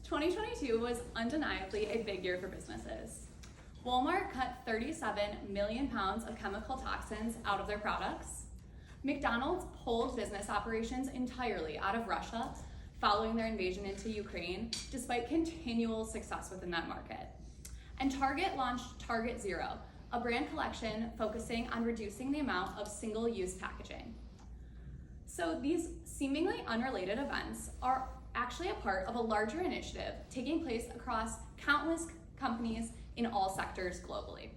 2022 was undeniably a big year for businesses. Walmart cut 37 million pounds of chemical toxins out of their products. McDonald's pulled business operations entirely out of Russia following their invasion into Ukraine, despite continual success within that market. And Target launched Target Zero, a brand collection focusing on reducing the amount of single-use packaging. So these seemingly unrelated events are actually a part of a larger initiative taking place across countless companies in all sectors globally.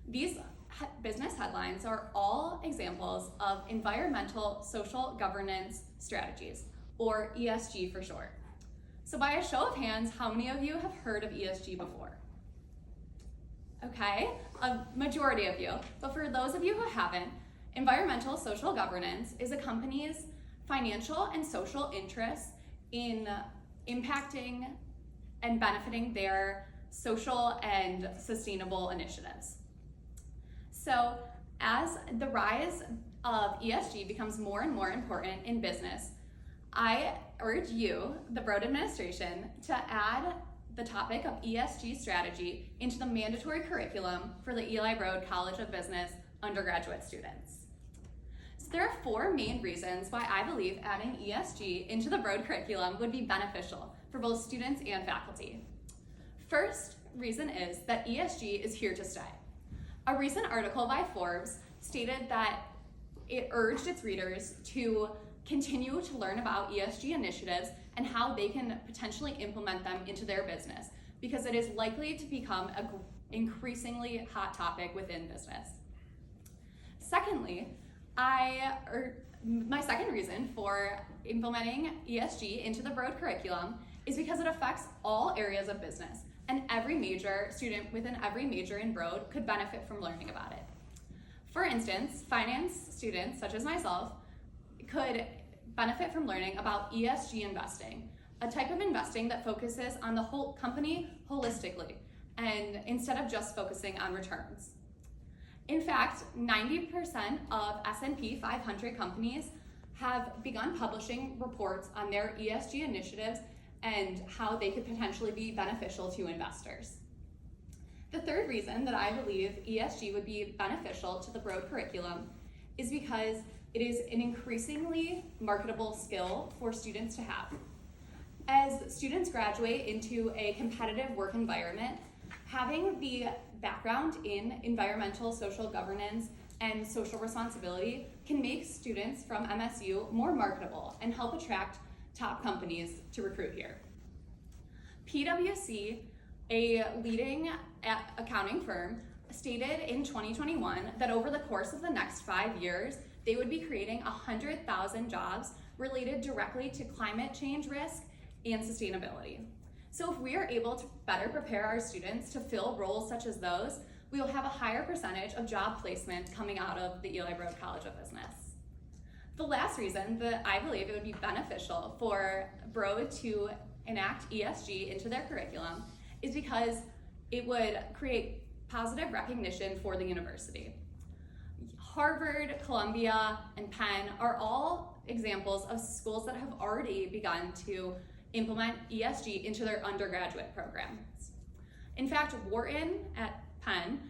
These business headlines are all examples of environmental social governance strategies, or ESG for short. So by a show of hands, how many of you have heard of ESG before? Okay, a majority of you, but for those of you who haven't, environmental social governance is a company's financial and social interests in impacting and benefiting their social and sustainable initiatives. So as the rise of ESG becomes more and more important in business, I urge you, the Broad administration, to add the topic of ESG strategy into the mandatory curriculum for the Eli Broad College of Business undergraduate students. So there are 4 main reasons why I believe adding ESG into the Broad curriculum would be beneficial for both students and faculty. First reason is that ESG is here to stay. A recent article by Forbes stated that it urged its readers to continue to learn about ESG initiatives and how they can potentially implement them into their business, because it is likely to become an increasingly hot topic within business. Secondly, my second reason for implementing ESG into the Broad curriculum is because it affects all areas of business, and every major student within every major in Broad could benefit from learning about it. For instance, finance students, such as myself, could benefit from learning about ESG investing, a type of investing that focuses on the whole company holistically, and instead of just focusing on returns. In fact, 90% of S&P 500 companies have begun publishing reports on their ESG initiatives and how they could potentially be beneficial to investors. The third reason that I believe ESG would be beneficial to the Broad curriculum is because it is an increasingly marketable skill for students to have. As students graduate into a competitive work environment, having the background in environmental social governance and social responsibility can make students from MSU more marketable and help attract top companies to recruit here. PwC, a leading accounting firm, stated in 2021 that over the course of the next 5 years, they would be creating 100,000 jobs related directly to climate change risk and sustainability. So if we are able to better prepare our students to fill roles such as those, we will have a higher percentage of job placement coming out of the Eli Broad College of Business. The last reason that I believe it would be beneficial for Broad to enact ESG into their curriculum is because it would create positive recognition for the university. Harvard, Columbia, and Penn are all examples of schools that have already begun to implement ESG into their undergraduate programs. In fact, Wharton at Penn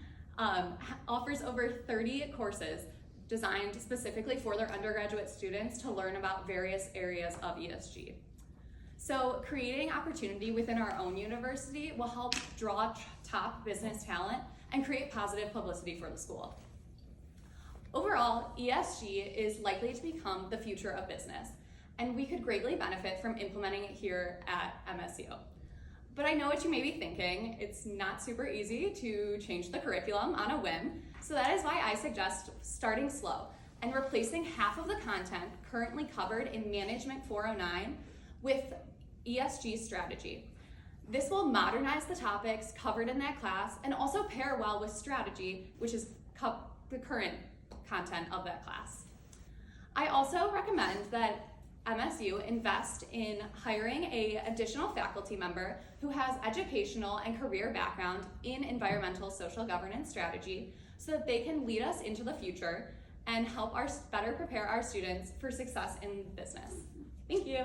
offers over 30 courses designed specifically for their undergraduate students to learn about various areas of ESG. So creating opportunity within our own university will help draw top business talent and create positive publicity for the school. Overall, ESG is likely to become the future of business, and we could greatly benefit from implementing it here at MSU. But I know what you may be thinking, it's not super easy to change the curriculum on a whim, so that is why I suggest starting slow and replacing half of the content currently covered in Management 409 with ESG strategy. This will modernize the topics covered in that class and also pair well with strategy, which is the current content of that class. I also recommend that MSU invest in hiring an additional faculty member who has educational and career background in environmental social governance strategy so that they can lead us into the future and help better prepare our students for success in business. Thank you.